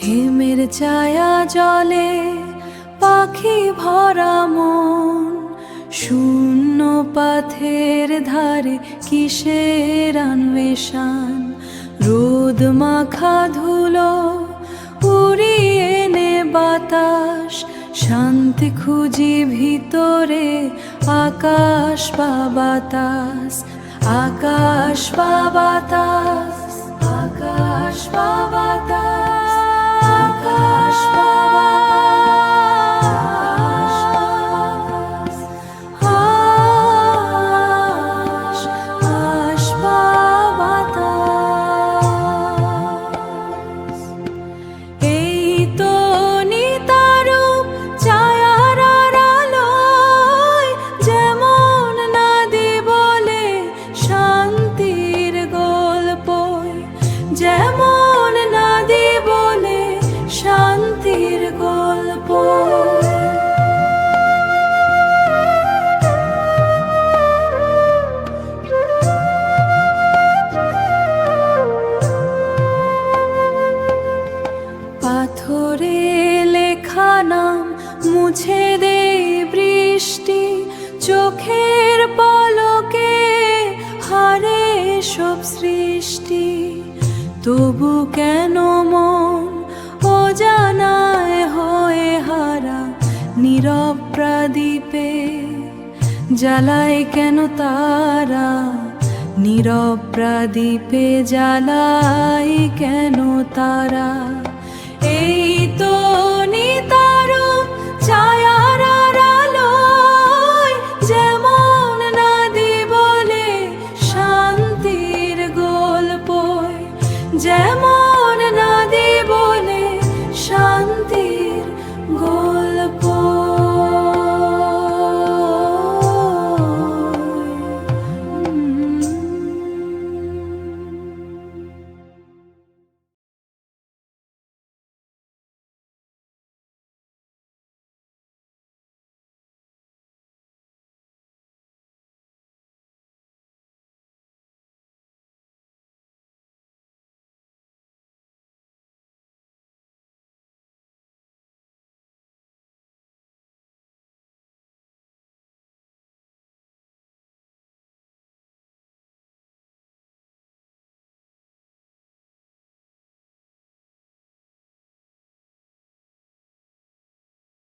হেমের ছায়া জলে পাখি ভরা মন, শূন্য পথের ধারে কিসের অন্বেষণ। রোদ মাখা ধুলো উড়িয়ে নে বাতাস, শান্তি খুঁজি ভিতরে আকাশ বা বাতাস। আকাশ বা বাতাস, আকাশ বা বাতাস, আকাশ বা বাতাস, আকাশ বা বাতাস। এই তো নিতারূপ ছায়ার আলোয়, যেমন নদী বলে শান্তির গল্পই, যেমন নদী বলে শান্তির গল্প। পাথরে লেখা নাম মুছে দে বৃষ্টি, চোখের পলকে হারে সব সৃষ্টি। তবু কেন মন অজানায় হয়ে হারা, নীরব প্রদীপে জ্বালায় কেন তারা, নীরব প্রদীপে জ্বালায় কেন তারা।